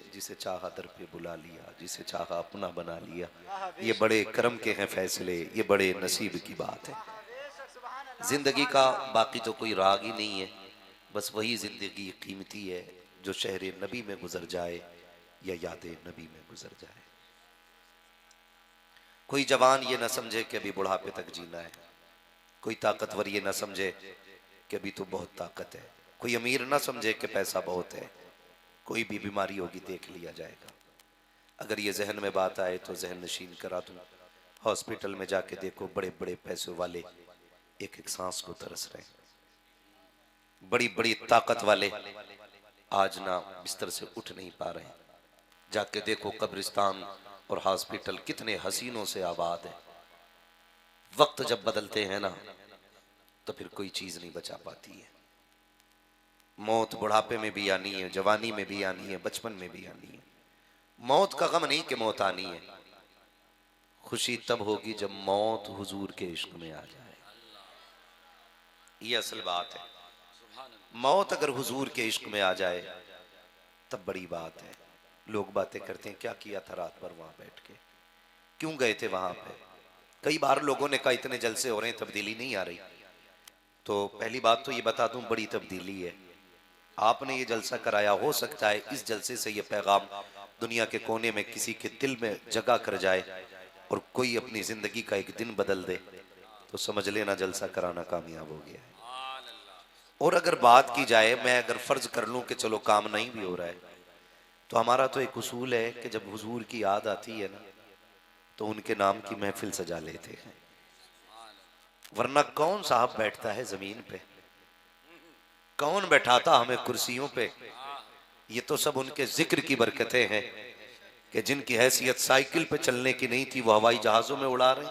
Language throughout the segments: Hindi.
जिसे चाहा दर पे बुला लिया, जिसे चाहा अपना बना लिया। ये बड़े करम के हैं फैसले, ये बड़े नसीब की बात है। जिंदगी का बाकी तो कोई राग ही नहीं है, बस वही जिंदगी कीमती है जो शहर नबी में गुजर जाए या याद नबी में गुजर जाए। कोई जवान ये ना समझे कि अभी बुढ़ापे तक जीना है, कोई ताकतवर ये ना समझे कि अभी तो बहुत ताकत है, कोई अमीर ना समझे कि पैसा बहुत है। कोई भी बीमारी होगी देख लिया जाएगा। अगर ये जहन में बात आए तो जहन नशीन करा दूं, हॉस्पिटल में जाके देखो बड़े बड़े पैसों वाले एक एक सांस को तरस रहे, बड़ी बड़ी ताकत वाले आज ना बिस्तर से उठ नहीं पा रहे। जाके देखो कब्रिस्तान और हॉस्पिटल कितने हसीनों से आबाद है। वक्त जब बदलते हैं ना तो फिर कोई चीज नहीं बचा पाती है। मौत बुढ़ापे में भी आनी है, जवानी में भी आनी है, बचपन में भी आनी है। मौत का गम नहीं कि मौत आनी है, खुशी तब होगी जब मौत हुजूर के इश्क में आ जाए। ये असल बात है। मौत अगर हुजूर के इश्क में आ जाए तब बड़ी बात है। लोग बातें करते हैं क्या किया था रात भर वहां बैठ के, क्यों गए थे वहां पे। कई बार लोगों ने कहा इतने जलसे हो रहे हैं तब्दीली नहीं आ रही। तो पहली बात तो ये बता दूं बड़ी तब्दीली है। आपने ये जलसा कराया, हो सकता है इस जलसे से ये पैगाम दुनिया के कोने में किसी के दिल में जगह कर जाए और कोई अपनी जिंदगी का एक दिन बदल दे, तो समझ लेना जलसा कराना कामयाब हो गया है। और अगर बात की जाए, मैं अगर फर्ज कर लूं कि चलो काम नहीं भी हो रहा है, तो हमारा तो एक उसूल है कि जब हुजूर की याद आती है ना तो उनके नाम की महफिल सजा लेते हैं। वरना कौन साहब बैठता है जमीन पे, कौन बैठाता हमें कुर्सियों पे। ये तो सब उनके जिक्र की बरकतें हैं कि जिनकी हैसियत साइकिल पे चलने की नहीं थी वो हवाई जहाजों में उड़ा रहे।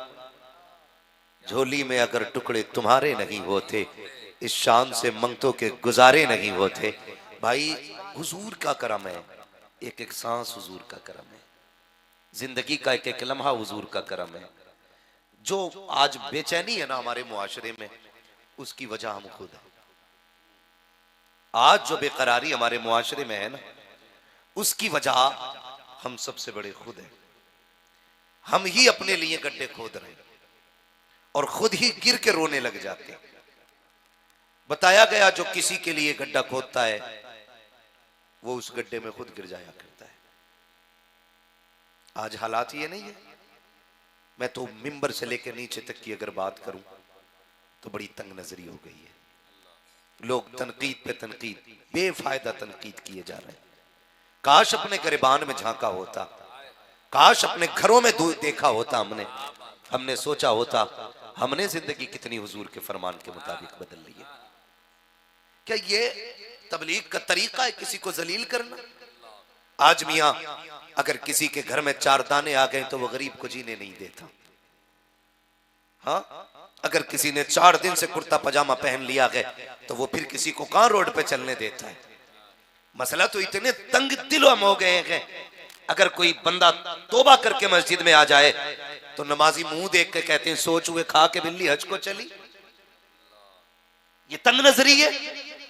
झोली में अगर टुकड़े तुम्हारे नहीं होते, इस शान से मंगतों के गुजारे नहीं होते। भाई हुजूर का करम है, एक एक सांस हुजूर का करम है, जिंदगी का एक एक लम्हा हुजूर का करम है। जो आज बेचैनी है ना हमारे मुआशरे में, उसकी वजह हम खुद हैं। आज जो बेकरारी हमारे मुआशरे में है ना, उसकी वजह हम सबसे बड़े खुद हैं। हम ही अपने लिए गड्ढे खोद रहे हैं और खुद ही गिर के रोने लग जाते हैं। बताया गया जो किसी के लिए गड्ढा खोदता है वो उस गड्ढे में खुद गिर जाया करता है। आज हालात ये नहीं है। मैं तो मिंबर से लेकर नीचे तक की अगर बात करूं तो बड़ी तंग नजरी हो गई है। लोग तनकीद पे तनकीद, बेफायदा तनकीद किए जा रहे हैं। काश अपने गिरबान में झांका होता, काश अपने घरों में देखा होता, हमने सोचा होता हमने जिंदगी कितनी हुजूर के फरमान के मुताबिक बदल ली है। क्या ये तबलीग का तरीका है किसी को जलील करना? आज मियां अगर किसी के घर में 4 दाने आ गए तो वो गरीब को जीने नहीं देता। हाँ, अगर किसी ने 4 दिन से कुर्ता पजामा पहन लिया है तो वो फिर किसी को कहां रोड पे चलने देता है? मसला तो इतने तंग दिल हम हो गए हैं। अगर कोई बंदा तौबा करके मस्जिद में आ जाए तो नमाजी मुंह देख के कहते हैं सोच हुए खा के बिल्ली हज को चली। ये तंग नजरी है।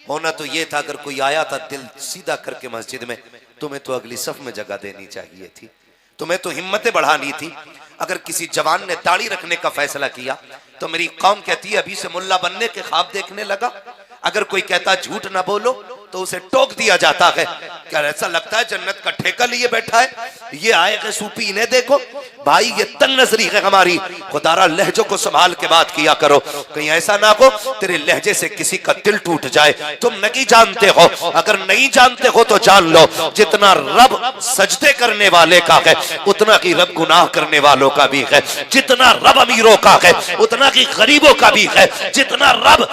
होना तो ये था अगर कोई आया था दिल सीधा करके मस्जिद में, तुम्हें तो अगली सफ में जगह देनी चाहिए थी, तुम्हें तो हिम्मतें बढ़ानी थी। अगर किसी जवान ने दाढ़ी रखने का फैसला किया तो मेरी कौम कहती है अभी से मुल्ला बनने के ख्वाब देखने लगा। अगर कोई कहता झूठ ना बोलो तो उसे टोक दिया जाता है। क्या ऐसा लगता है जन्नत का ठेका लिए बैठा है? ये आएगा सूफी, इन्हें देखो। भाई ये तंग नजरी है हमारी। खुदारा लहजों को संभाल के बात किया करो, कहीं ऐसा ना हो तेरे लहजे से किसी का दिल टूट जाए। तुम नहीं जानते हो, अगर नहीं जानते हो तो जान लो, जितना रब सजदे करने वाले का है उतना की रब गुनाह करने वालों का भी है। जितना रब अमीरों का है उतना की गरीबों का भी है। जितना रब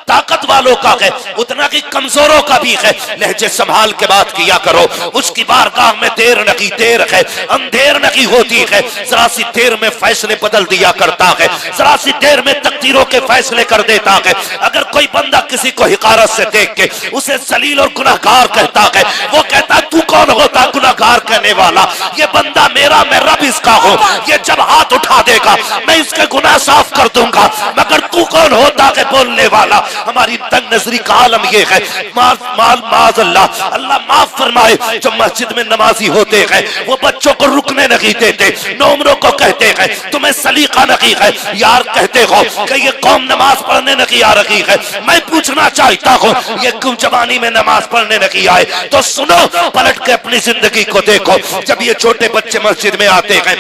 ताकत वालों का है उतना की कमजोरों का भी है। लहजे संभाल के बात किया करो। उसकी बारगाह में देर नहीं देर है, अंधेर नहीं होती है। जरा सी देर में फैसले बदल दिया करता है, जरा सी देर में तकदीरों के फैसले कर देता है। अगर कोई बंदा किसी को हिकारत से देख के उसे जलील और गुनाहगार कहता है, वो कहता तू कौन होता गुनाहगार कहने वाला, ये बंदा मेरा, मैं रब इसका हूं, ये जब हाथ उठा देगा मैं इसके गुनाह साफ कर दूंगा, मगर तू कौन होता है बोलने वाला। हमारी तंग नजरी का आलम ये है, माज़अल्लाह, अल्लाह माफ फरमाए, जो मस्जिद में नमाजी होते हैं वो बच्चों को रुकने नहीं देते, नौमरों को कहते हैं तुम्हें सलीका नहीं है, यार कहते हो कि ये कौम नमाज पढ़ने नहीं आ रही है। मैं पूछना चाहता हूँ ये क्यों जवानी में नमाज पढ़ने नहीं आए? तो सुनो, पलट के अपनी जिंदगी को देखो। जब ये छोटे बच्चे मस्जिद में आते हैं,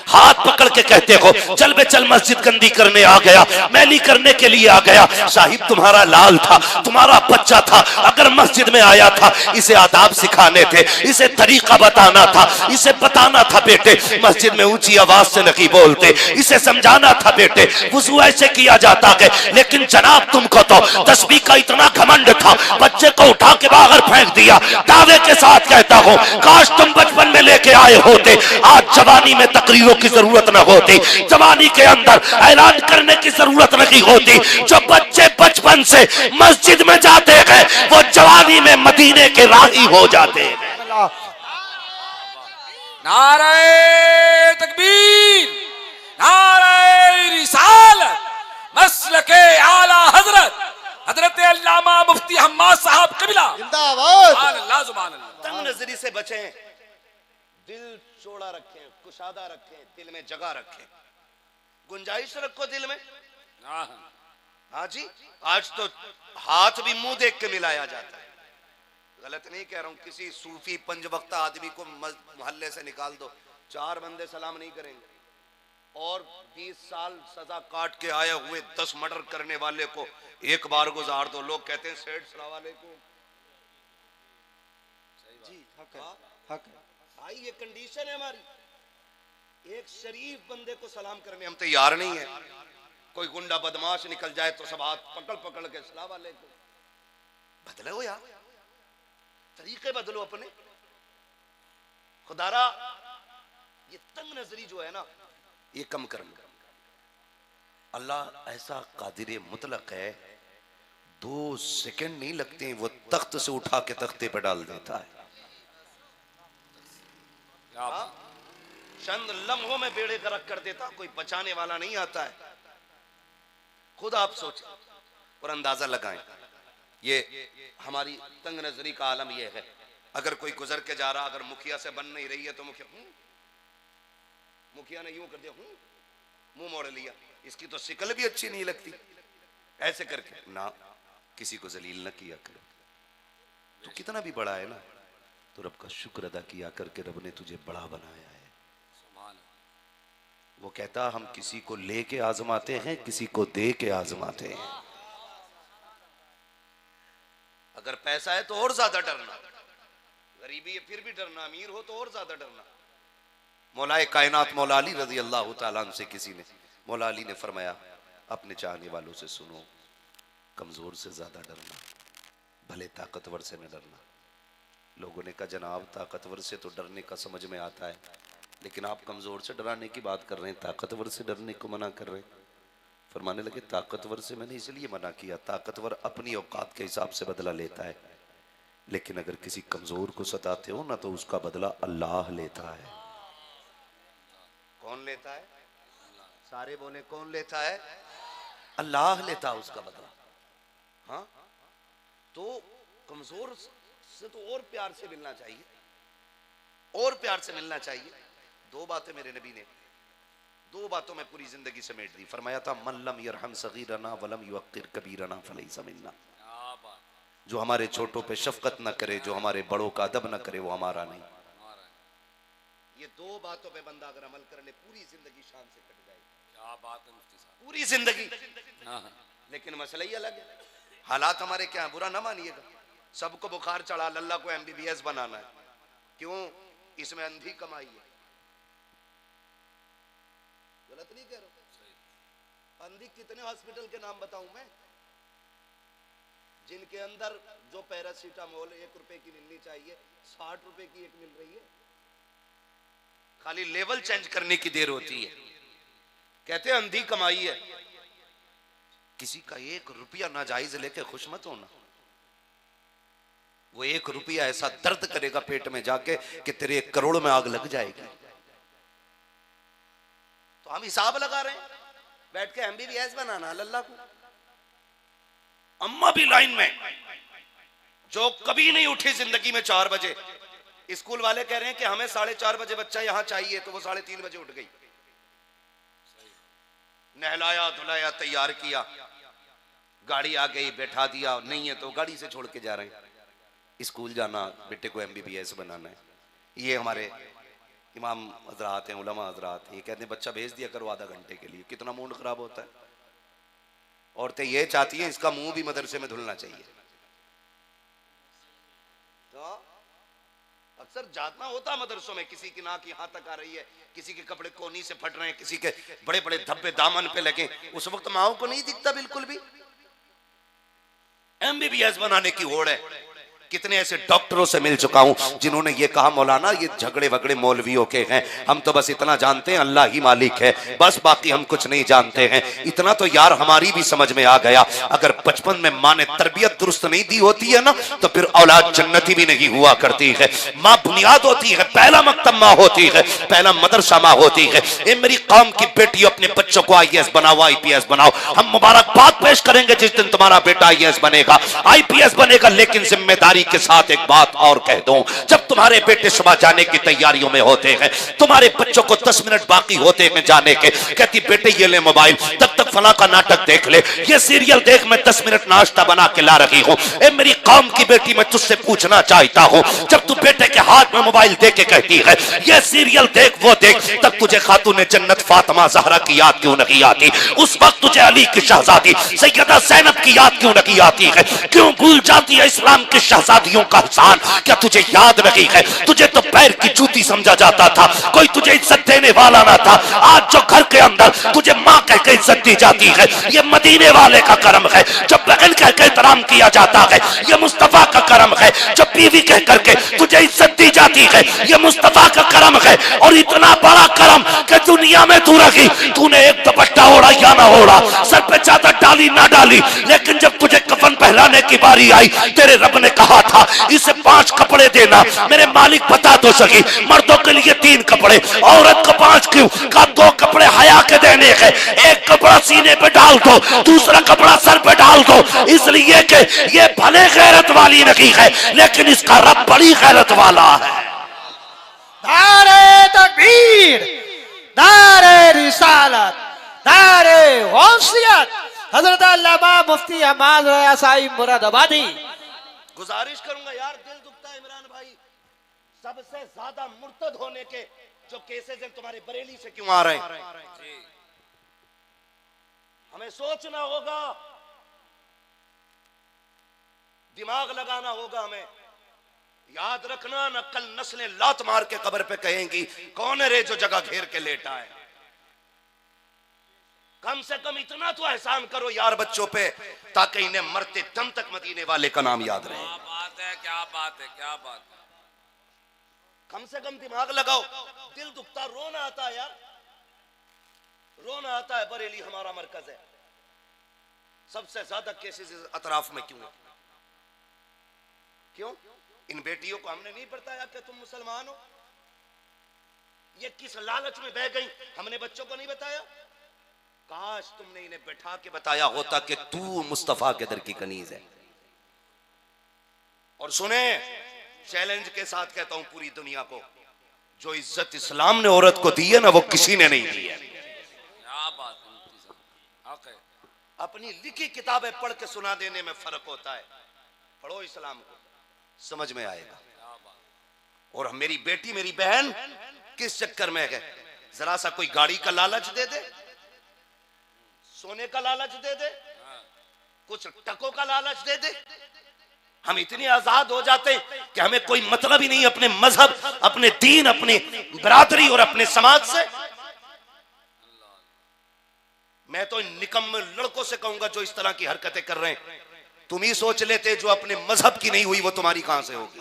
हाथ पकड़ के कहते हो चल बे चल, मस्जिद गंदी करने आ गया, मैली करने के लिए आ गया। साहिब तुम्हारा लाल था, तुम्हारा बच्चा था, अगर मस्जिद में आया था इसे आदाब सिखाने थे, इसे तरीका बताना था, इसे बताना था बेटे मस्जिद में ऊंची आवाज से नहीं बोलते, इसे समझाना था बेटे वुजू ऐसे किया जाता है। लेकिन जनाब तुमको तो तस्बीह का इतना घमंड था, बच्चे को उठा के बाहर फेंक दिया। दावे के साथ कहता हूँ काश तुम बचपन में लेके आए होते, आज जवानी में तकरीरों की जरूरत न होती, जवानी के अंदर ऐलान करने की जरूरत नहीं होती। जो बच्चे बचपन से मस्जिद में जाते हैं वो जवानी में मदीने के राही हो जाते हैं। नारे तकबीर, नारे रिसालत, मसलके आला हजरत हजरत अल्लामा मुफ्ती हम्माद साहब कबिला जिंदाबाद। अल्लाह सुभान अल्लाह। तंग नजरी से बचें, दिल चौड़ा रखें, कुशादा रखें, दिल में जगह रखें, गुंजाइश रखो दिल में। हाँ जी, आज तो हाथ भी मुंह देख के मिलाया जाता है। गलत नहीं कह रहा हूं, किसी सूफी पंजवक्ता आदमी को मोहल्ले से निकाल दो, 4 बंदे सलाम नहीं करेंगे, और 20 साल सजा काट के आए हुए 10 मर्डर करने वाले को एक बार गुजार दो, लोग कहते हैं सेठ सलाम वालेकुम। जी हक है, हक है भाई, ये कंडीशन है हमारी। एक शरीफ बंदे को सलाम करने हम तैयार नहीं है। कोई गुंडा बदमाश निकल जाए तो सब हाथ पकड़ पकड़ के सलाम वालेकुम। बदलो यार, तरीके बदलो अपने। खुदारा ये तंग नजरी जो है ना, ये कम करना। अल्लाह ऐसा कादिर मुतलक है, 2 सेकंड नहीं लगते वो तख्त से उठा के तख्ते पे डाल देता है। चंद लम्हों में बेड़े गर्क कर देता, कोई बचाने वाला नहीं आता है। खुद आप सोचें और अंदाजा लगाएं, ये हमारी तंग नजरी का आलम ये है। अगर कोई गुजर के जा रहा, अगर मुखिया से बन नहीं रही है तो मुखिया ने यूं कर दिया, मुंह मोड़ लिया, इसकी तो शिकल भी अच्छी नहीं लगती, ऐसे करके ना, किसी को जलील न किया करो। तो कितना भी बड़ा है ना, तो रब का शुक्र अदा किया करके रब ने तुझे बड़ा बनाया है। वो कहता हम किसी को लेके आजमाते हैं, किसी को दे के आजमाते हैं। अगर पैसा है तो और ज्यादा डरना, गरीबी है फिर भी डरना, अमीर हो तो और ज्यादा डरना। मौलाए कायनात मौला अली रजी अल्लाह तआला अन्हु से किसी ने, मौला अली ने फरमाया अपने चाहने वालों से सुनो, कमजोर से ज्यादा डरना, भले ताकतवर से न डरना। लोगों ने कहा जनाब ताकतवर से तो डरने का समझ में आता है, लेकिन आप कमजोर से डराने की बात कर रहे हैं, ताकतवर से डरने को मना कर रहे हैं। फरमाने लगे ताकतवर से मैंने इसलिए मना किया, ताकतवर अपनी औकात के हिसाब से बदला लेता है, लेकिन अगर किसी कमजोर को सताते हो ना तो उसका बदला अल्लाह लेता है। कौन लेता है? सारे बोले कौन लेता है? अल्लाह लेता है उसका बदला। हाँ, तो कमजोर से तो और प्यार से मिलना चाहिए, और प्यार से मिलना चाहिए। 2 बातें मेरे नबी ने 2 बातों में पूरी जिंदगी समेट दी। फरमाया था मन लम यरहम सगीरना वलम युक्किर कबीरना फलैसा मिन्ना, जो हमारे छोटों पे शफकत न करे, जो हमारे बड़ों का अदब न करे, वो हमारा नहीं। ये 2 बातों पे बंदा अगर अमल कर ले पूरी जिंदगी शान से कट जाएगी। क्या बात है मुफ्ती साहब, पूरी जिंदगी। लेकिन मसला ही अलग है, हालात हमारे क्या है, बुरा ना मानिएगा। सबको बुखार चढ़ा, लल्ला को MBBS बनाना है, क्यों? इसमें अंधी कमाई है। गलत नहीं कह रहा हूं। अंधी कितने हॉस्पिटल के नाम बताऊं मैं, जिनके अंदर जो पैरासीटामोल 1 रुपए की मिलनी चाहिए 60 रुपए की एक मिल रही है। खाली लेवल चेंज करने की देर होती है। कहते हैं अंधी कमाई है। किसी का 1 रुपया नाजायज लेके खुश मत होना। वो 1 रुपया ऐसा दर्द करेगा पेट में जाके कि तेरे 1 करोड़ में आग लग जाएगी। तो हम हिसाब लगा रहे हैं बैठ के MBBS बनाना अल्लाह को। अम्मा भी लाइन में, जो कभी नहीं उठी जिंदगी में 4 बजे। स्कूल वाले कह रहे हैं कि हमें 4:30 बजे बच्चा यहां चाहिए, तो वो 3:30 बजे उठ गई। नहलाया धुलाया तैयार किया, गाड़ी आ गई, बैठा दिया, नहीं है तो गाड़ी से छोड़ के जा रहे हैं। स्कूल जाना, बेटे को MBBS बनाना है। ये हमारे इमाम हजरात हैं, उलमा हजरात, ये कहते हैं बच्चा भेज दिया करो आधा घंटे के लिए। कितना मूड खराब होता है। औरतें ये चाहती हैं इसका मुंह भी मदरसे में धुलना चाहिए। तो अक्सर जातना होता मदरसों में, किसी की नाक यहां तक आ रही है, किसी के कपड़े कोनी से फट रहे हैं, किसी के बड़े बड़े धब्बे दामन पे लगे। उस वक्त माओ को नहीं दिखता बिल्कुल भी। MBBS बनाने की होड़ है। कितने ऐसे डॉक्टरों से मिल चुका हूं जिन्होंने ये कहा मौलाना ये झगड़े वगड़े मौलवियों के हैं, हम तो बस इतना जानते हैं अल्लाह ही मालिक है, बस बाकी हम कुछ नहीं जानते हैं। इतना तो यार हमारी भी समझ में आ गया, अगर बचपन में माँ ने तरबियत दुरुस्त नहीं दी होती है ना, तो फिर औलाद जन्नती भी नहीं हुआ करती है। माँ बुनियाद होती है, पहला मकतब माँ होती है, पहला मदरसा माँ होती है। ए मेरी कौम की बेटी, अपने बच्चों को IAS बनाओ, IPS बनाओ। हम मुबारकबाद पेश करेंगे जिस दिन तुम्हारा बेटा IAS बनेगा, IPS बनेगा। लेकिन जिम्मेदारी के साथ एक बात और कह दूं, जब तुम्हारे बेटे सुबह जाने की तैयारियों में होते हैं, तुम्हारे बच्चों को 10 मिनट बाकी होते हैं जाने के, कहती बेटे ये ले मोबाइल, तब तक फला का नाटक देख ले, ये सीरियल देख, मैं 10 मिनट नाश्ता बना के ला रही हूं। ए मेरी कौम की बेटी, मैं तुझसे पूछना चाहता हूं, जब तू बेटे के हाथ में मोबाइल दे के कहती है ये सीरियल देख वो देख, तब तुझे खातून जन्नत फातिमा ज़हरा की याद क्यों नहीं आती? उस वक्त तुझे अली की शहजादी सैयदा ज़ैनब की याद क्यों नहीं आती है? क्यों भूल जाती है इस्लाम की शहजादियों का एहसान? क्या तुझे याद नहीं है? तुझे तो पैर की जूती समझा जाता था, कोई तुझे इज्जत देने वाला ना था। आज जो घर के अंदर तुझे माँ कह के इज्जत दी जाती है, ये मदीने वाले का करम है। जब बहन कह के एहतराम किया जाता है, ये मुस्तफा का करम है। जब बीवी कह करके तुझे इज्जत दी जाती है, ये मुस्तफा का करम है। और इतना बड़ा करम कि दुनिया में तू रखी, तूने एक दुपट्टा ओढ़ा या ना ओढ़ा, सर पे चादर डाली ना डाली, लेकिन जब तुझे कफन पहनाने की बारी आई, तेरे रब ने कहा था इसे 5 कपड़े देना। मेरे मालिक बता तो सकी, मर्दों के लिए 3 कपड़े, औरत को 5 क्यों? का 2 कपड़े हया के देने के, एक कपड़ा सीने पे डाल दो, दूसरा कपड़ा सर पे डाल दो, इसलिए कि ये भले गैरत वाली नहीं है, लेकिन इसका रब बड़ी गैरत वाला है। नारे तकबीर, नारे रिसालत, नारे गौसियत। हजरत अल्लामा मुफ्ती हम्माद रज़ा साहिब मुरादाबादी। गुजारिश करूंगा यार, दिल दुखता है इमरान भाई, सबसे ज्यादा मुर्तद होने के जो केसेस हैं तुम्हारे बरेली से क्यों आ रहे हैं? हमें सोचना होगा, दिमाग लगाना होगा। हमें याद रखना, न कल नस्लें लात मार के कब्र पे कहेंगी कौन है रे जो जगह घेर के लेटा है। कम से कम इतना तो एहसान करो यार बच्चों पे, ताकि इन्हें मरते दम तक मदीने वाले का नाम याद रहे। क्या बात है, क्या बात है, क्या बात है। कम से कम दिमाग लगाओ। दिल दुखता, रोना आता है यार, रोना आता है। बरेली हमारा मरकज है, सबसे ज्यादा केसेस अतराफ में क्यों? क्यों? इन बेटियों को हमने नहीं बताया कि तुम मुसलमान हो? ये किस लालच में बह गई, हमने बच्चों को नहीं बताया? काश तुमने इन्हें बैठा के बताया होता कि तू मुस्तफा के दर की कनीज है। और सुने, चैलेंज के साथ कहता हूं पूरी दुनिया को, जो इज्जत इस्लाम ने औरत को दी है ना, वो किसी ने नहीं दी है। क्या बात है। अपनी लिखी किताबें पढ़ के सुना देने में फर्क होता है। पढ़ो इस्लाम को, समझ में आएगा। और मेरी बेटी मेरी बहन किस चक्कर में है? जरा सा कोई गाड़ी का लालच दे दे, सोने का लालच दे दे, कुछ टकों का लालच दे दे, हम इतने आजाद हो जाते हैं कि हमें कोई मतलब ही नहीं अपने मजहब, अपने दीन, अपने बरादरी और अपने समाज से। मैं तो इन निकम्मे लड़कों से कहूंगा जो इस तरह की हरकतें कर रहे हैं, तुम ही सोच लेते जो अपने मजहब की नहीं हुई वो तुम्हारी कहां से होगी।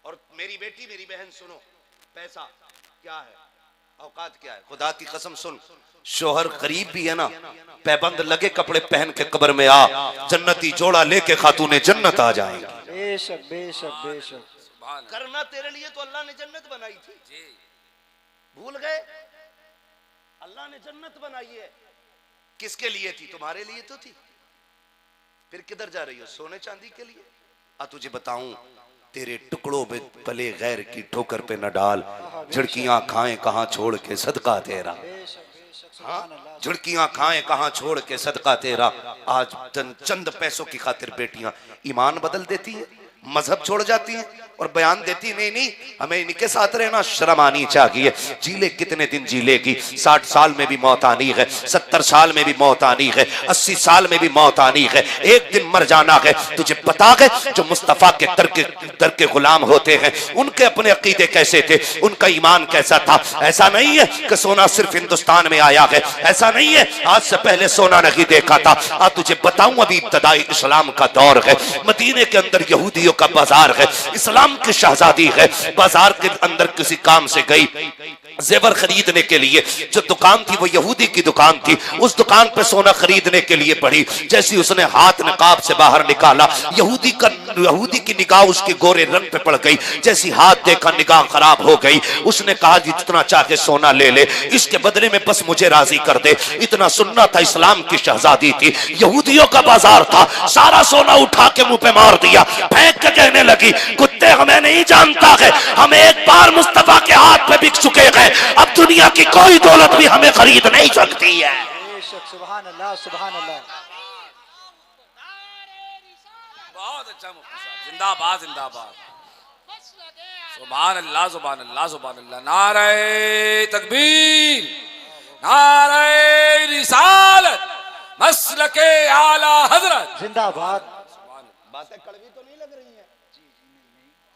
और मेरी बेटी मेरी बहन सुनो, पैसा क्या है, औकात क्या है? खुदा की कसम सुन, शोहर गरीब भी है ना, पैबंद लगे कपड़े पहन के कब्र में आ, जन्नती जोड़ा लेके खातूने जन्नत आ जाएगी। बेशक बेशक बेशक। सुभान अल्लाह। करना तेरे लिए तो अल्लाह ने जन्नत बनाई थी, जी भूल गए? अल्लाह ने जन्नत बनाई है, किसके लिए थी? तुम्हारे लिए तो थी। फिर किधर जा रही हो? सोने चांदी के लिए? तुझे बताऊं, तेरे टुकड़ों में पले गैर की ठोकर पे न डाल, झिड़कियां खाएं कहां छोड़ के सदका तेरा। हाँ, झुड़कियां खाएं कहां छोड़ के सदका तेरा। आज चंद पैसों की खातिर बेटियां ईमान बदल देती हैं, मजहब छोड़ जाती हैं और बयान देती नहीं नहीं हमें इनके साथ रहना शर्म आनी चाहिए। जी ले कितने दिन जी लेगी, 60 साल में भी मौत आनी है, 70 साल में भी मौत आनी है, 80 साल में भी मौत आनी है, एक दिन मर जाना है। तुझे पता है जो मुस्तफा के दर के गुलाम होते हैं उनके अपने अकीदे कैसे थे, उनका ईमान कैसा था? ऐसा नहीं है कि सोना सिर्फ हिंदुस्तान में आया है, ऐसा नहीं है आज से पहले सोना नहीं देखा था। आज तुझे बताऊं, अभी इब्तदाई इस्लाम का दौर है, मदीने के अंदर यहूदियों का बाजार है, इस्लाम की शहजादी है, बाजार के अंदर किसी काम से गई जेवर खरीदने के लिए, जो दुकान थी वो यहूदी की दुकान थी, उस दुकान पे सोना खरीदने के लिए बढ़ी। जैसी उसने हाथ नकाब से बाहर निकाला, यहूदी की निगाह उसके गोरे रंग पे पड़ गई। जैसी हाथ देखा निगाह खराब हो गई। उसने कहा जितना चाहे सोना ले ले, इसके बदले में बस मुझे राजी कर दे। इतना सुनना था, इस्लाम की शहजादी थी, यहूदियों का बाजार था, सारा सोना उठा के मुंह पे मार दिया, फेंक के कहने लगी कुत्ते हमें नहीं जानता है, हम एक बार मुस्तफा के हाथ पे बिक चुके हैं, अब दुनिया की कोई दौलत भी हमें खरीद नहीं सकती है। सुभान अल्लाह सुभान अल्लाह। बहुत अच्छा मुफ्ती साहब, जिंदाबाद जिंदाबाद। सुभान अल्लाह सुभान अल्लाह सुभान अल्लाह। नारे तकबीर, नारे रिसालत, मसलके आला हजरत जिंदाबाद। बातें कड़वी तो नहीं लग रही हैं?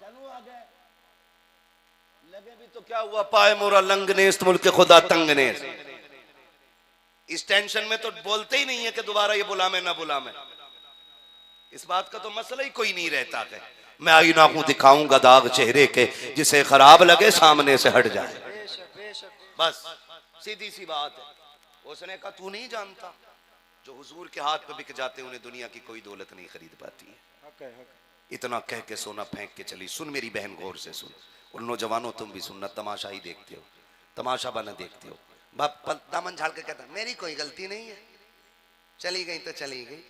चलो आगे लगे भी तो क्या हुआ, पाए मोरा लंगनेस मुल्क खुदा तंगनेस। इस टेंशन में तो बोलते ही नहीं है कि दोबारा ये बुला में ना बुला में। इस बात का तो मसला ही कोई नहीं रहता है। मैं आईना हूं दिखाऊंगा दाग चेहरे के, जिसे खराब लगे सामने से हट जाए, बस सीधी सी बात है। उसने कहा तू नहीं जानता, जो हुजूर के हाथ पे बिक जाते उन्हें दुनिया की कोई दौलत नहीं खरीद पाती है। इतना कह के सोना फेंक के चली। सुन मेरी बहन, गौर से सुन, और नौजवानों तुम भी सुनना, तमाशा ही देखते हो, तमाशा बना देखते हो। बाप दामन झाड़ के कहता मेरी कोई गलती नहीं है, चली गई तो चली गई,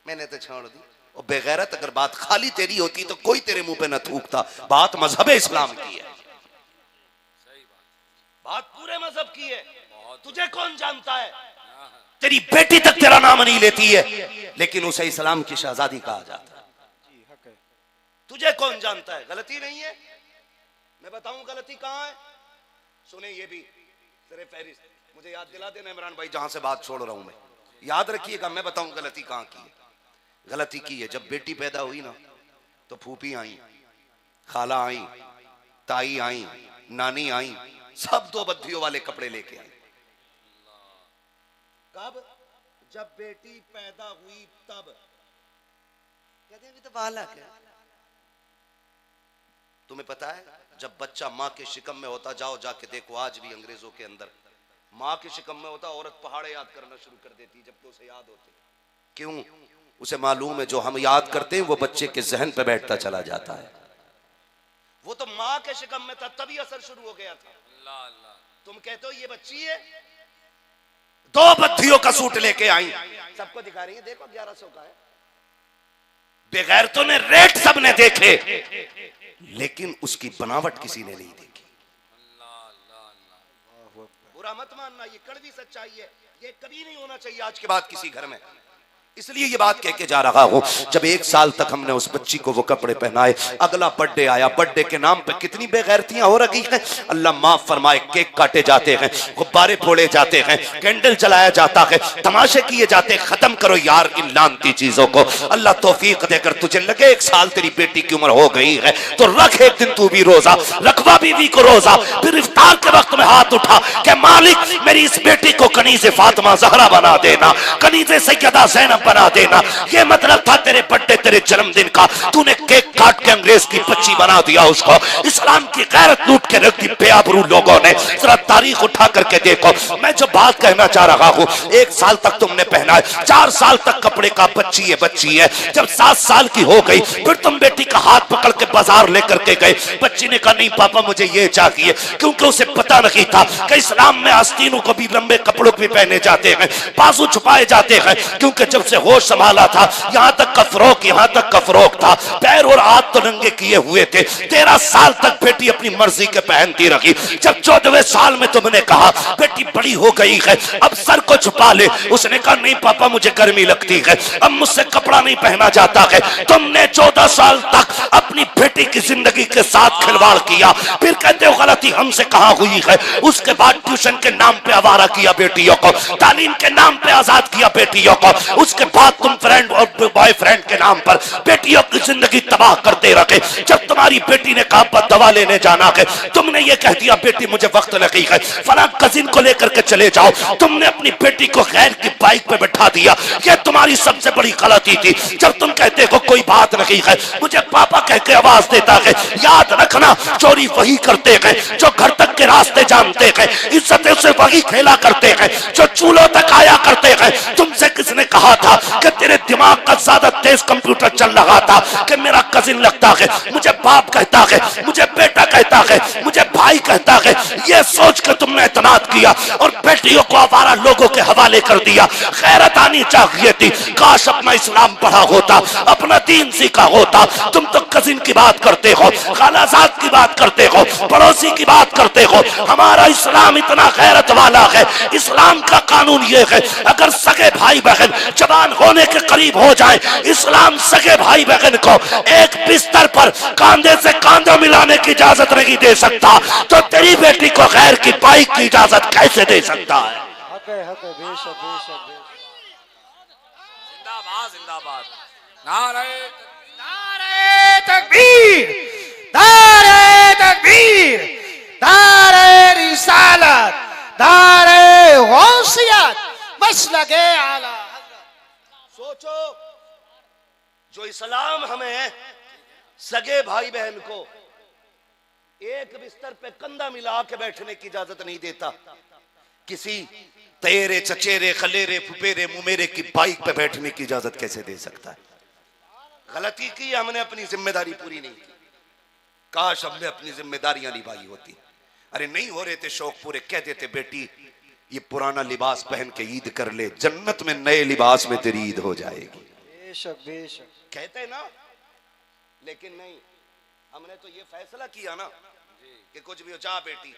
मैंने तो छोड़ दी। और बेगैरत अगर बात खाली तेरी होती तो कोई तेरे मुंह पे न थूकता। बात मजहब इस्लाम की है, बात पूरे मजहब की है। तुझे कौन जानता है? तेरी बेटी तक तेरा नाम नहीं लेती है, लेकिन उसे इस्लाम की शहजादी कहा जाता है। तुझे कौन जानता है? गलती नहीं है, मैं बताऊं गलती कहां है। सुने ये भी तेरे फहरिस्त, मुझे याद दिला देना इमरान भाई, जहां से बात छोड़ रहा हूं मैं, याद रखिएगा। मैं बताऊं गलती कहां की है। गलती की है जब बेटी पैदा हुई ना, तो फूफी आई, खाला आई, ताई आई, नानी आई, सब दो बद्धियों वाले कपड़े लेके आई। कब? जब बेटी पैदा हुई तब। कहते हैं तो बालक है। तुम्हें पता है जब बच्चा माँ के शिकम में होता, जाओ जाके देखो, आज भी अंग्रेजों के अंदर माँ के शिकम में होता, औरत पहाड़े याद करना शुरू कर देती जब तो उसे याद होते। क्यों? उसे मालूम है जो हम याद करते हैं वो बच्चे के जहन पे बैठता चला जाता है। वो तो माँ के शिकम में था तभी असर शुरू हो गया था। अल्लाह अल्लाह। तुम कहते हो ये बच्ची है, दो बद्धियों का सूट लेके आई, सबको दिखा रही है, देखो 1100 का है। बेगैरतों ने रेट सबने देखे, लेकिन उसकी बनावट किसी ने नहीं देखी। बुरा मत मानना, ये कड़वी सच्चाई है, ये कभी नहीं होना चाहिए आज के बाद किसी घर में। इसलिए ये बात कह के जा रहा हूं, जब 1 साल तक हमने उस बच्ची को वो कपड़े पहनाए, अगला बर्थडे आया, बर्थडे के नाम पे कितनी बेगैरतियां हो रही हैं। अल्लाह माफ फरमाए, केक काटे जाते हैं, गुब्बारे फोड़े जाते हैं, कैंडल जलाया जाता है, तमाशे किए जाते हैं। खत्म करो यार इन लानती चीजों को। अल्लाह तौफीक देकर तुझे लगे 1 साल तेरी बेटी की उम्र हो गई है तो रख एक दिन तू भी रोजा, रख सुबह बीवी को रोजा, फिर इफ्तार के वक्त में हाथ उठा कि मालिक मेरी इस बेटी को कनीज़े फातिमा ज़हरा बना देना, कनीज़े सैयदा ज़ैनब बना देना। ये मतलब था तेरे बर्थडे, तेरे जन्मदिन का, तूने केक काट के अंग्रेज की बच्ची बना दिया उसको। इस्लाम की गैरत लूट के रख दी बेआबरू लोगों ने। जरा तारीख उठा करके देखो। मैं जो बात कहना चाह रहा हूँ, 1 साल तक तुमने पहना है, 4 साल तक कपड़े का बच्ची है बच्ची है। जब 7 साल की हो गई फिर तुम बेटी का हाथ पकड़ के बाजार लेकर के गए। बच्ची ने कहा नहीं पापा मुझे ये चाहिए, क्योंकि उसे पता नहीं था कि इस्लाम में आस्तीनों को भी लंबे कपड़ों भी पहने जाते हैं, बाजू छुपाए जाते हैं। क्योंकि जब से होश संभाला था यहाँ तक का फरोक था, पैर और हाथ तो नंगे किए हुए थे। 13 साल तक बेटी अपनी मर्जी के पहनती रही। जब 14वें साल में तुमने कहा बेटी बड़ी हो गई है अब सर को छुपा ले, उसने कहा नहीं पापा मुझे गर्मी लगती है, अब मुझसे कपड़ा नहीं पहना जाता है। तुमने 14 साल तक अपनी बेटी की जिंदगी के साथ खिलवाड़ किया। फिर कहते हो गलती हमसे कहां हुई है। उसके बाद ट्यूशन के नाम पे आवारा किया बेटियों को, तालीम के नाम पे आजाद किया बेटियों को। उसके बाद तुम फ्रेंड और बॉयफ्रेंड के नाम पर बेटियों की जिंदगी तबाह करते रहे। जब तुम्हारी बेटी ने कहा दवा लेने जाना है, तुमने ये कह दिया बेटी मुझे वक्त लगी है, फला कजिन को लेकर के चले जाओ। तुमने अपनी बेटी को गैर की बाइक पे बैठा दिया। यह तुम्हारी सबसे बड़ी गलती थी। जब तुम कहते हो कोई बात नहीं है, मुझे पापा कह के आवाज देता है। याद रखना चोरी वही करते हैं जो घर तक के रास्ते जानते हैं, इज्जतें से वही खेला करते हैं जो चूल्हों तक आया करते हैं। तुमसे किसने कहा था कि तेरे दिमाग का ज्यादा तेज कंप्यूटर चल रहा था कि मेरा कजिन लगता है, मुझे बाप कहता है, मुझे बेटा कहता है, मुझे भाई कहता है। यह सोच के तुमने इतनाद किया और बेटियों को आवारा लोगों के हवाले कर दिया। गैरत आनी चाहिए थी, काश अपना इस्लाम पढ़ा होता, अपना दीन सीखा होता। तुम तो कजिन की बात करते हो, खालाजाद की बात करते हो, पड़ोसी की बात करते हो। हमारा इस्लाम इतना गैरत वाला है। इस्लाम का कानून यह है अगर सगे भाई बहन जवान होने के करीब हो जाए, इस्लाम सगे भाई बहन को एक बिस्तर पर कांधे से कांधा मिलाने की इजाजत नहीं दे सकता, तो तेरी बेटी को गैर की बाइक की इजाजत कैसे दे सकता है? हक है बेशक बेशक। जिंदाबाद जिंदाबाद। नारे नारे तकबीर, नारे तकबीर, नारे रिसालत, नारे गौसियत, मसलके आला। सोचो जो इस्लाम हमें सगे भाई बहन को एक बिस्तर पे कंधा मिला के बैठने की इजाजत नहीं देता, किसी तेरे चचेरे खलेरे फुपेरे मुमेरे की बाइक पे बैठने की इजाजत कैसे दे सकता है? गलती की हमने, अपनी जिम्मेदारी पूरी नहीं की। काश हमने अपनी जिम्मेदारियां निभाई होती। अरे नहीं हो रहे थे शौक पूरे, कह देते बेटी ये पुराना लिबास पहन के ईद कर ले, जन्नत में नए लिबास में तेरी ईद हो जाएगी। बेशक बेशक कहते ना, लेकिन नहीं, हमने तो ये फैसला किया ना कि कुछ भी हो जा बेटी,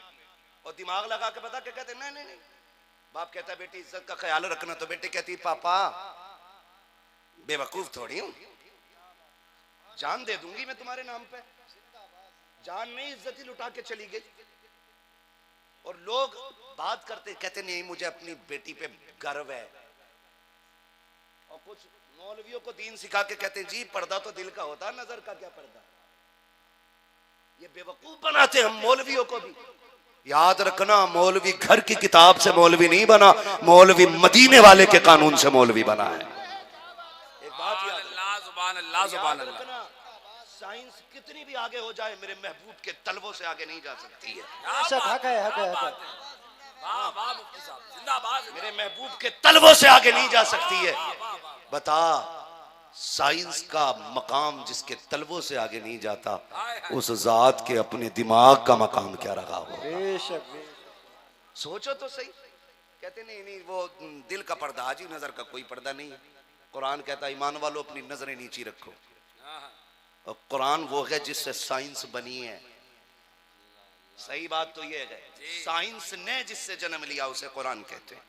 और दिमाग लगा के बता के कहते नहीं नहीं नहीं। बाप कहता है बेटी इज्जत का ख्याल रखना, तो बेटी कहती पापा बेवकूफ थोड़ी हूं, जान दे दूंगी मैं तुम्हारे नाम पे। जान नहीं, इज्जत ही लुटा के चली गई। और लोग बात करते कहते नहीं मुझे अपनी बेटी पे गर्व है। और कुछ मौलवियों को दीन सिखा के कहते जी पर्दा तो दिल का होता, नजर का क्या पर्दा। ये बेवकूफ बनाते हम मौलवियों को भी। याद रखना मौलवी घर की किताब से मौलवी नहीं बना, मौलवी मदीने वाले के कानून से मौलवी बना है। एक बात याद रखना, साइंस कितनी भी आगे हो जाए मेरे महबूब के तलवों से आगे नहीं जा सकती है। बेशक हक है हक है हक है। वाह वाह मुफ्ती साहब जिंदाबाद। मेरे महबूब के तलवों से आगे नहीं जा सकती है। बता साइंस का मकाम जिसके तलवों से आगे नहीं जाता, उस जात के अपने दिमाग का मकाम क्या रहा हो। बेशक सोचो तो सही। कहते नहीं नहीं वो दिल का पर्दा, हाजी नजर का कोई पर्दा नहीं है। कुरान कहता है ईमान वालों अपनी नजरें नीची रखो। और कुरान वो है जिससे साइंस बनी है। सही बात तो ये है, साइंस ने जिससे जन्म लिया उसे कुरान कहते हैं।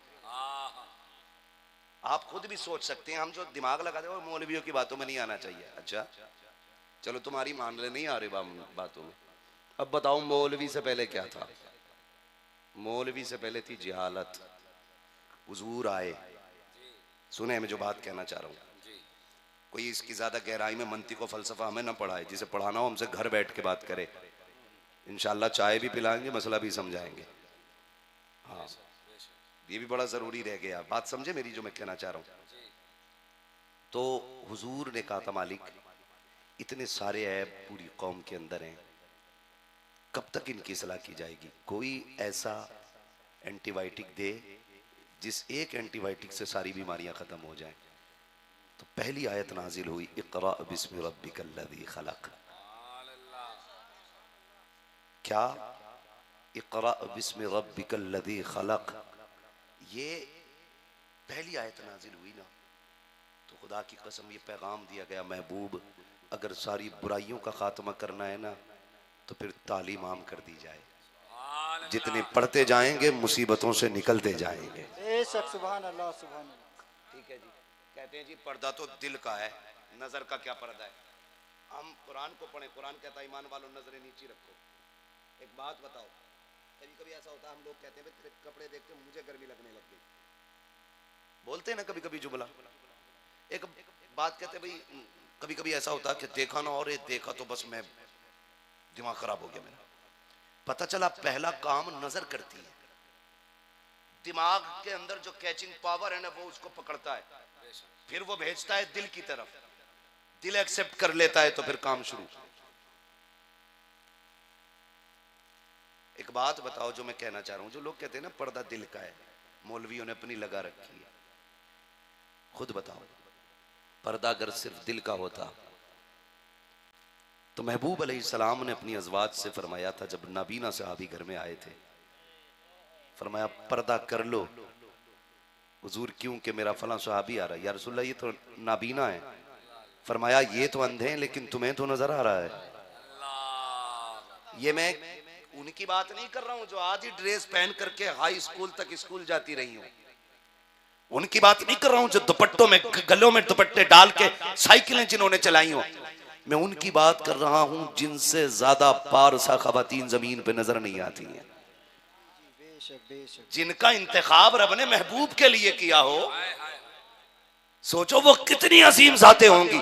आप खुद भी सोच सकते हैं, हम जो दिमाग लगाते हैं मौलवियों की बातों में नहीं आना चाहिए। अच्छा चलो तुम्हारी मान ले नहीं आ रही बातों में। अब बताओ मौलवी से पहले क्या था? मौलवी से पहले थी जहालत। हुजूर आए, सुने मैं जो बात कहना चाह रहा हूँ। कोई इसकी ज्यादा गहराई में मंतिक और फलसफा हमें ना पढ़ाए, जिसे पढ़ाना हो हमसे घर बैठ के बात करे। इंशाल्लाह चाय भी पिलाएंगे, मसला भी समझाएंगे। हाँ, ये भी बड़ा ज़रूरी रह गया। बात समझे मेरी जो मैं कहना चाह रहा हूँ। तो हुजूर ने कहा था मालिक इतने सारे ऐब पूरी कौम के अंदर हैं, कब तक इनकी सलाह की जाएगी? कोई ऐसा एंटीबायोटिक दे जिस एक एंटीबायोटिक से सारी बीमारियां खत्म हो जाएं। तो पहली आयत नाजिल हुई, इक़रा बिस्मि रब्बिकल्लज़ी खलक़। क्या? इक़रा बिस्मि रब्बिकल्लज़ी खलक़, ये पहली आयत नाजिल हुई ना, तो खुदा की कसम ये पैगाम दिया गया, महबूब अगर सारी बुराइयों का खात्मा करना है ना तो फिर तालीम आम कर दी जाए। जितने पढ़ते जाएंगे मुसीबतों से निकलते जाएंगे। बेशक, सुभान अल्लाह, सुभान अल्लाह। ठीक है जी। कहते हैं जी पर्दा तो दिल का है, नजर का क्या पर्दा है? हम कुरान को पढ़ें, कुरान कहता है ईमान वालों नजरें नीची रखो। एक बात बताओ, कभी कभी ऐसा होता है हम लोग कहते हैं तेरे कपड़े देख के मुझे गर्मी लगने लग गई, बोलते हैं ना कभी कभी जुमला। एक बात कहते हैं भाई, कभी कभी ऐसा होता है कि देखा ना और देखा तो बस मैं दिमाग खराब हो गया मेरा। पता चला पहला काम नजर करती है, दिमाग के अंदर जो कैचिंग पावर है ना वो उसको पकड़ता है, फिर वो भेजता है दिल की तरफ, दिल एक्सेप्ट कर लेता है तो फिर काम शुरू। एक बात बताओ जो मैं कहना चाह रहा हूं, जो लोग कहते हैं ना पर्दा दिल का है, मौलवियों ने अपनी लगा रखी है। खुद बताओ पर्दा अगर सिर्फ दिल का होता तो महबूब अलैहिस्सलाम ने अपनी अज़वाज से फरमाया था, जब नाबीना सहाबी घर में आए थे, फरमाया पर्दा कर लो। हुजूर क्यों? कि मेरा फलां सहाबी आ रहा है। या रसूलल्लाह ये तो नाबीना है। फरमाया ये तो अंधे हैं लेकिन तुम्हें तो नजर आ रहा है। ये मैं उनकी बात नहीं कर रहा हूं जो आज ही ड्रेस पहन करके हाई स्कूल तक स्कूल जाती रही हूं, उनकी बात नहीं कर रहा हूं जो दुपट्टों में, गलों में दुपट्टे डाल के साइकिलें जिन्होंने चलाई हो। मैं उनकी बात कर रहा हूं जिनसे ज्यादा पारसा खवातीन जमीन पे नजर नहीं आती हैं, बेशक, बेशक। जिनका इंतखाब रब ने महबूब के लिए किया हो। सोचो वो कितनी अजीम जाते होंगी।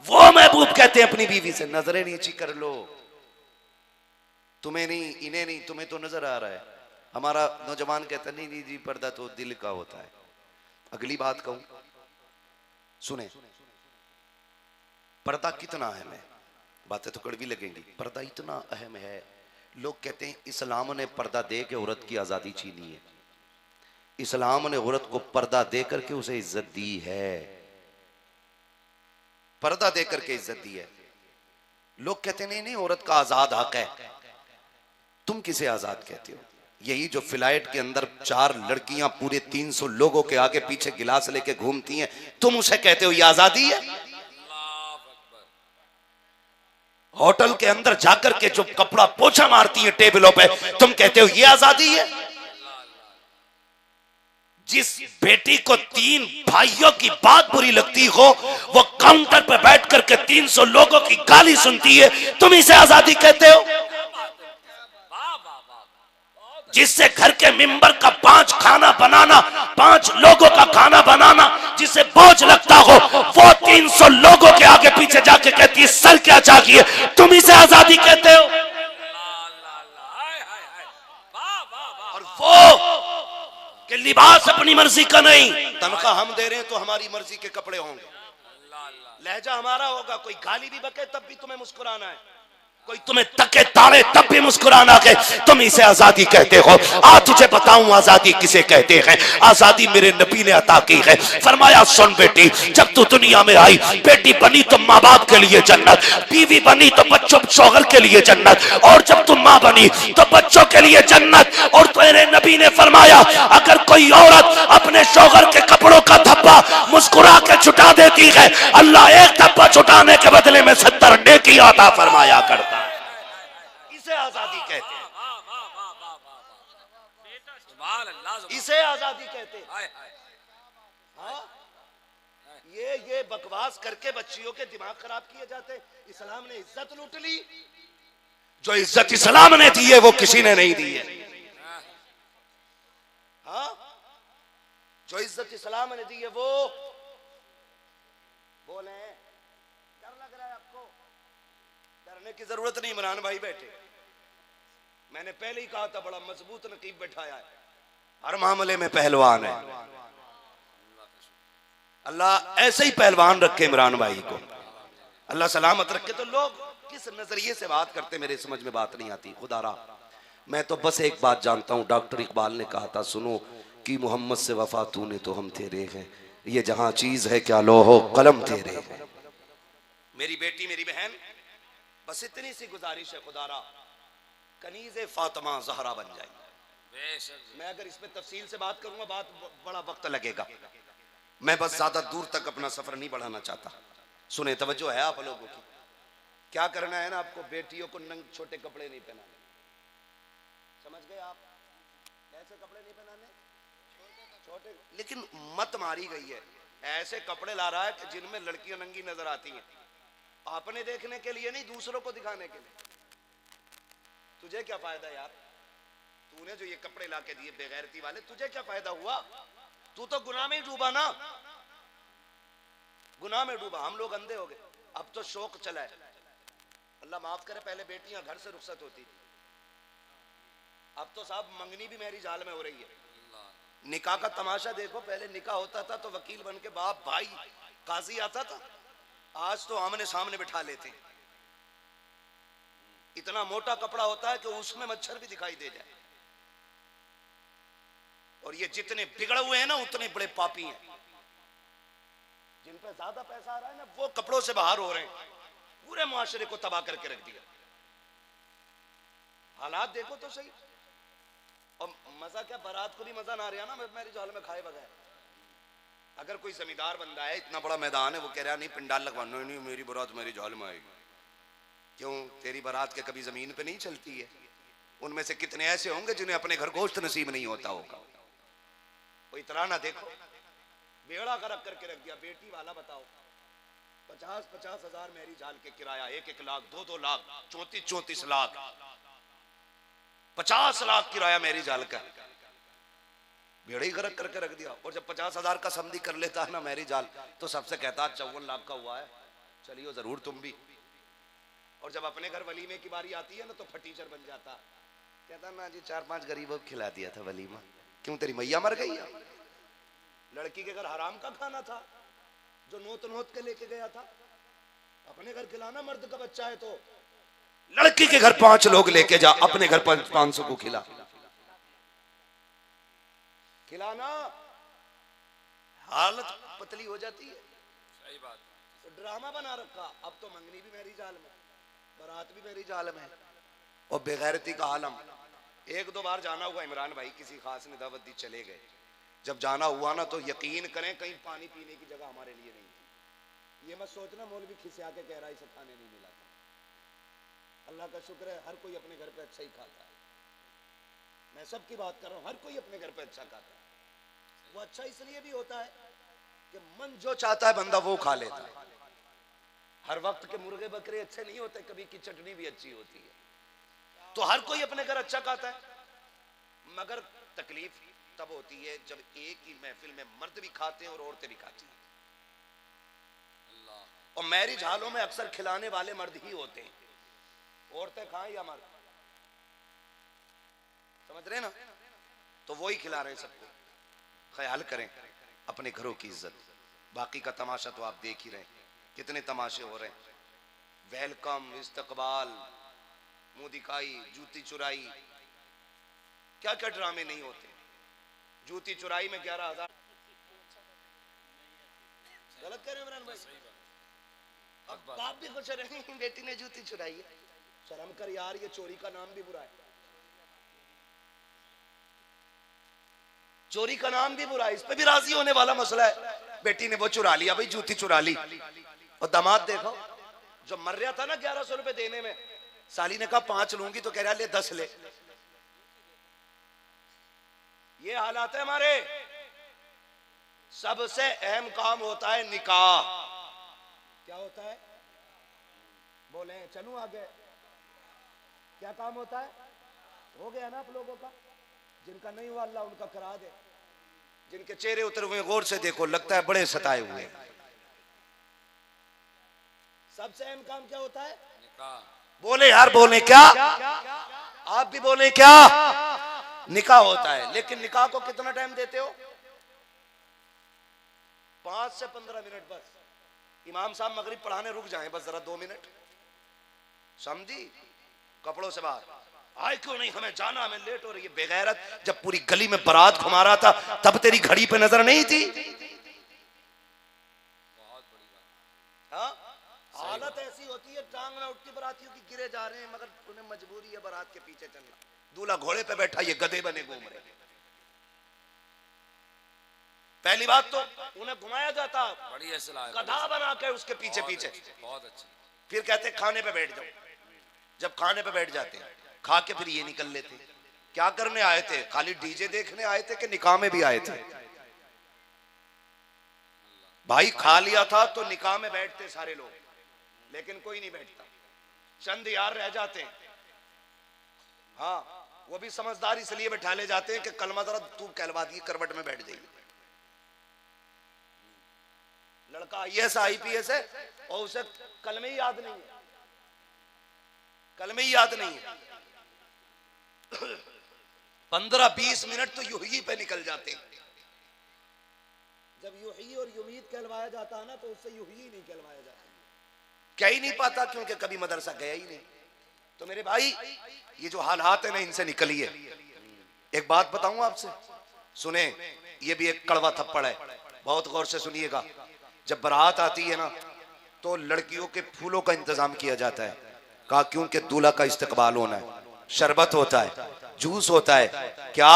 वो महबूब कहते हैं अपनी बीवी से नजरें नीची कर लो, तुम्हें नहीं, इन्हें नहीं, तुम्हें तो नजर आ रहा है। हमारा नौजवान कहता नहीं नहीं जी पर्दा तो दिल का होता है। अगली बात कहूं, सुने पर्दा कितना अहम है। बातें तो कड़वी लगेंगी, पर्दा इतना अहम है। लोग कहते हैं इस्लाम ने पर्दा दे के औरत की आजादी छीनी है, इस्लाम ने औरत को पर्दा दे करके उसे इज्जत दी है, पर्दा दे करके इज्जत दी है। लोग कहते नहीं नहीं औरत का आजाद हक है। तुम किसे आजाद कहते हो? यही जो फ्लाइट के अंदर 4 लड़कियां पूरे 300 लोगों के आगे पीछे गिलास लेके घूमती हैं, तुम उसे कहते हो ये आजादी है? होटल के अंदर जाकर के जो कपड़ा पोछा मारती है टेबलों पे, तुम कहते हो ये आजादी है? जिस बेटी को 3 भाइयों की बात बुरी लगती हो, वो काउंटर पर बैठ करके 300 लोगों की गाली सुनती है, तुम इसे आजादी कहते हो? जिससे घर के मिंबर का 5 खाना बनाना, 5 लोगों का खाना बनाना जिसे बोझ लगता हो, वो 300 लोगों के आगे पीछे जाके कहती है सर क्या चाहिए, तुम इसे आजादी कहते हो? और वो कि लिबास अपनी मर्जी का नहीं, तनख्वाह हम दे रहे हैं तो हमारी मर्जी के कपड़े होंगे, लहजा हमारा होगा, कोई गाली भी बके तब भी तुम्हें मुस्कुराना है, कोई तुम्हें तके ताड़े तब भी मुस्कुराना के, तुम इसे आजादी कहते हो। आज तुझे बताऊं आजादी किसे कहते हैं। आजादी मेरे नबी ने अता की है। फरमाया सुन बेटी, जब तू दुनिया में आई, बेटी बनी तो माँ बाप के लिए जन्नत, बीवी बनी तो बच्चों शौहर के लिए जन्नत, और जब तुम माँ बनी तो बच्चों के लिए जन्नत। और तेरे नबी ने फरमाया अगर कोई औरत अपने शौहर के कपड़ों का धब्बा मुस्कुरा के छुटा देती है, अल्लाह एक धब्बा छुटाने के बदले में 70 नेकी अता फरमाया करता। इसे आजादी कहते हैं, इसे आजादी कहते हैं। हाँ? ये बकवास करके बच्चियों के दिमाग खराब किए जाते हैं। इस्लाम ने इज्जत लूट ली, जो इज्जत इस्लाम ने दी है वो किसी ने नहीं दी है। हाँ? जो इज्जत इस्लाम ने दी है वो बोले। डर लग रहा है आपको? डरने की जरूरत नहीं, इमरान भाई बैठे, मैंने पहले ही कहा था बड़ा मजबूत नकीब बैठाया है, हर मामले में पहलवान है। अल्लाह ऐसे ही पहलवान रखे इमरान भाई को, अल्लाह सलामत रखे। तो लोग किस नजरिए से बात करते मेरे समझ में बात नहीं आती। खुदारा मैं तो बस एक बात जानता हूँ, डॉक्टर इकबाल ने कहा था सुनो कि मोहम्मद से वफा तूने तो हम तेरे हैं, ये जहां चीज है क्या लोहो कलम तेरे हैं। मेरी बेटी मेरी बहन बस इतनी सी गुजारिश है, खुदारा कनीज़े फातिमा ज़हरा बन जाए। मैं अगर इस पे तफसील से बात करूंगा बात बड़ा वक्त लगेगा, मैं बस ज्यादा दूर तक अपना सफर नहीं बढ़ाना चाहता। सुने तवज्जो है आप लोगों की, क्या करना है ना आपको, बेटियों को नंग छोटे कपड़े नहीं पहनाने, समझ गए आप, ऐसे कपड़े नहीं पहनाने छोटे। लेकिन मत मारी गई है, ऐसे कपड़े ला रहा है कि जिनमें लड़कियां नंगी नजर आती हैं, अपने देखने के लिए नहीं दूसरों को दिखाने के लिए। तुझे क्या फायदा यार, तूने जो ये कपड़े लाके दिए बेगैरती वाले, तुझे क्या फायदा हुआ, तू तो गुनाह में ही डूबा ना, गुनाह में डूबा। हम लोग अंधे हो गए, अब तो शौक चला है, अल्लाह माफ करे, पहले बेटियां घर से रुखसत होती थी, अब तो साहब मंगनी भी मेरी जाल में हो रही है। निकाह का तमाशा देखो, पहले निकाह होता था तो वकील बन के बाप भाई काजी आता था, आज तो आमने सामने बिठा लेते हैं। इतना मोटा कपड़ा होता है कि उसमें मच्छर भी दिखाई दे जाए। और ये जितने बिगड़े हुए हैं ना उतने बड़े पापी हैं, जिन पे ज्यादा पैसा आ रहा है ना वो कपड़ों से बाहर हो रहे हैं, पूरे मुआशरे को तबाह करके रख दिया। हालात देखो तो सही। और मजा क्या, बारात को भी मजा ना रहा ना मेरी जाल में खाए बगैर। अगर कोई जमींदार बंदा है, इतना बड़ा मैदान है, वो कह रहा नहीं पिंडाल लगवाना, नहीं मेरी बारात मेरी जाल में आएगी। क्यों, तेरी बारात के कभी जमीन पे नहीं चलती है। उनमें से कितने ऐसे होंगे जिन्हें अपने घर गोश्त नसीब नहीं होता होगा। कोई तरह ना देखो, बेड़ा करक करके रख दिया। बेटी वाला बताओ 50-50 हजार मेरी जाल के किराया, 1-1 लाख 2-2 लाख 34-34 लाख 50 लाख किराया मेरी जाल का, बेड़ा ही गरक करके रख दिया। और जब 50 हजार का समझी कर लेता है ना मेरी जाल, तो सबसे कहता 54 लाख का हुआ है, चलियो जरूर तुम भी। और जब अपने घर वलीमे की बारी आती है ना तो फटीचर बन जाता, कहता ना जी 4-5 गरीबों को खिला दिया था वलीमा। क्यों, तेरी मैया मर गई है? लड़की के घर हराम का खाना था जो नोत नोत के लेके गया था, अपने घर खिलाना। मर्द का बच्चा है तो लड़की के घर 5 लोग लेके जा, अपने घर 500 को खिलाना। हालत पतली हो जाती है। सही बात। तो ड्रामा बना रखा, अब तो मंगनी भी मेरी जाल में, बारात भी मेरी जाल में, और बेगैरती का आलम। 1-2 बार जाना हुआ इमरान भाई, किसी खास ने दावत दी चले गए। जब जाना हुआ ना तो यकीन करें कहीं पानी पीने की जगह हमारे लिए नहीं थी। ये मत सोचना मौलवी खिसिया के कह रहा है इसे खाने नहीं मिला था। अल्लाह का शुक्र है हर कोई अपने घर पे अच्छा ही खाता है। मैं सबकी बात कर रहा हूँ, हर कोई अपने घर पे अच्छा खाता है। वो अच्छा इसलिए भी होता है कि मन जो चाहता है बंदा वो खा लेता है। हर वक्त के मुर्गे बकरे अच्छे नहीं होते, कभी की चटनी भी अच्छी होती है। तो हर कोई अपने घर अच्छा खाता है, मगर तकलीफ तब होती है जब एक ही महफिल में मर्द भी खाते हैं और औरतें भी खाती हैं। और मैरिज हालों में अक्सर खिलाने वाले मर्द ही होते हैं, औरतें खाएं या मर्द, समझ रहे ना? तो वो ही खिला रहे हैं सबको। ख्याल करें अपने घरों की इज्जत। बाकी का तमाशा तो आप देख ही रहे हैं, कितने तमाशे हो रहे हैं। वेलकम, इस्तकबाल, मुंह दिखाई, जूती चुराई, क्या क्या ड्रामे नहीं होते। जूती चुराई में 11,000। गलत कह रहे हैं इमरान भाई? अब बाप भी खुश रहे, बेटी ने जूती चुराई है। शर्म कर यार, ये चोरी का नाम भी बुरा है, चोरी का नाम भी बुरा है। इस पे भी राजी होने वाला मसला है। बेटी ने वो चुरा लिया भाई, जूती चुरा ली। और दामाद देखो जो मर रहा था ना 1100 रुपए देने में, साली ने कहा 5 लूंगी तो कह रहा ले 10 ले। ये हालात है हमारे। सबसे अहम काम होता है निकाह। क्या होता है? बोले चलूं आगे। क्या काम होता है? हो गया ना आप लोगों का। जिनका नहीं हुआ अल्लाह उनका करा दे। जिनके चेहरे उतरे हुए गौर से देखो, लगता है बड़े सताए हुए हैं। सबसे अहम काम क्या होता है? निकाह। बोले यार, बोले क्या? आप भी बोले क्या? निकाह होता है, लेकिन निकाह को कितना टाइम देते हो? 5 से 15 मिनट बस। इमाम साहब मगरिब पढ़ाने रुक जाएं बस जरा 2 मिनट, समझी? कपड़ों से बाहर आए क्यों नहीं, हमें जाना, हमें लेट हो रही है। बेगैरत, जब पूरी गली में बारात घुमा रहा था तब तेरी घड़ी पे नजर नहीं थी? हाँ? हालत ऐसी होती है, टांग में उठती बारातियों की गिरे जा रहे हैं, मगर उन्हें मजबूरी है बारात के पीछे चलना। दूल्हा घोड़े पे बैठा, ये गधे बने घूम रहे। पहली बात तो उन्हें घुमाया जाता गधा बना के उसके पीछे पीछे, बहुत अच्छी। फिर कहते खाने पे बैठ जाओ। जब खाने पे बैठ जाते खा के फिर ये निकल लेते। क्या करने आए थे? खाली डीजे देखने आए थे कि निकाह में भी आए थे? भाई खा लिया था तो निकाह में बैठते सारे लोग, लेकिन कोई नहीं बैठता, चंद यार रह जाते हैं। हाँ, वो भी समझदार इसलिए बैठा ले जाते हैं कि कलमा जरा तू कहलवा दी, करवट में बैठ जाइए। लड़का IAS IPS है और उसे कलमे ही याद नहीं है, कलमे ही याद नहीं है। 15-20 मिनट तो यूं ही पे निकल जाते हैं। जब यूही और युमीद कहलवाया जाता है ना, तो उससे यूही नहीं कहलवाया जाता, क्या ही नहीं पाता, क्योंकि कभी मदरसा गया ही नहीं। तो मेरे भाई, ये जो हालात है ना, इनसे निकलिए। एक बात बताऊं आपसे, सुने, ये भी एक कड़वा थप्पड़ है, बहुत गौर से सुनिएगा। जब बारात आती है ना, तो लड़कियों के फूलों का इंतजाम किया जाता है। कहा क्योंकि दूल्हा का इस्तकबाल होना है, शरबत होता है, जूस होता है। क्या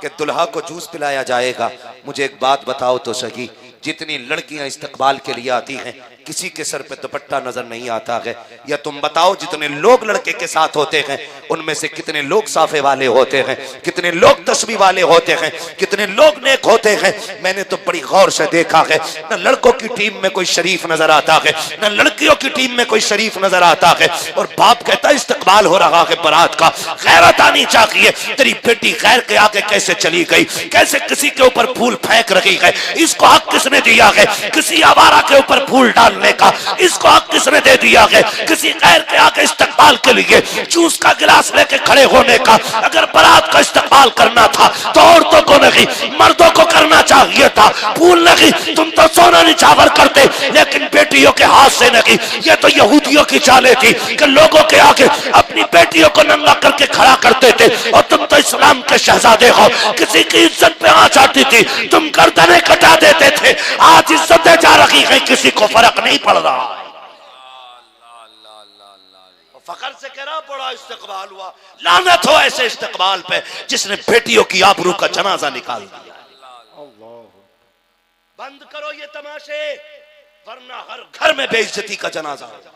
कि दुल्हा को जूस पिलाया जाएगा। मुझे एक बात बताओ तो सही, जितनी लड़कियां इस्तकबाल के लिए आती हैं, किसी के सर पे दुपट्टा नजर नहीं आता है? या तुम बताओ, जितने लोग लड़के के साथ होते हैं उनमें से कितने लोग साफे वाले होते हैं, कितने लोग तस्बीह वाले होते हैं, कितने लोग नेक होते हैं? मैंने तो बड़ी गौर से देखा है, न लड़कों की टीम में कोई शरीफ नजर आता है, न लड़कियों की टीम में कोई शरीफ नजर आता है। और बाप कहता है इस्तकबाल हो रहा है बारात का, गैरत आनी चाहिए। तेरी बेटी गैर के आगे कैसे चली गई, कैसे किसी के ऊपर फूल फेंक रही है? इसको हक किसने दिया है किसी आवारा के ऊपर फूल डालने का? इसको हक किसने दे दिया है किसी गैर के आगे इस्तकबाल के लिए जूस का गिलास लेके खड़े होने का? अगर बारात का इस्तकबाल करना था तो औरतों को नहीं, मर्दों को करना चाहिए था। फूल नहीं, तुम तो सोना निछावर करते, लेकिन बेटियों के हाथ से नहीं। ये तो यहूदियों की चालें थी कि लोगों के आगे अपनी बेटियों को नंगा करके खड़ा करते थे। और तुम तो इस्लाम के शहजादे हो, किसी की इज्जत पे आंच आती थी तुम गर्दनें कटा देते थे। आज इज्जतें जा रही हैं, किसी को फर्क नहीं पड़ रहा। फखर से कह रहा बड़ा इस्तकबाल हुआ। लानत हो ऐसे इस्तकबाल पे जिसने बेटियों की आबरू का जनाजा निकाल दिया। बंद करो ये तमाशे, वरना हर घर में बेइज्जती का जनाजा होगा।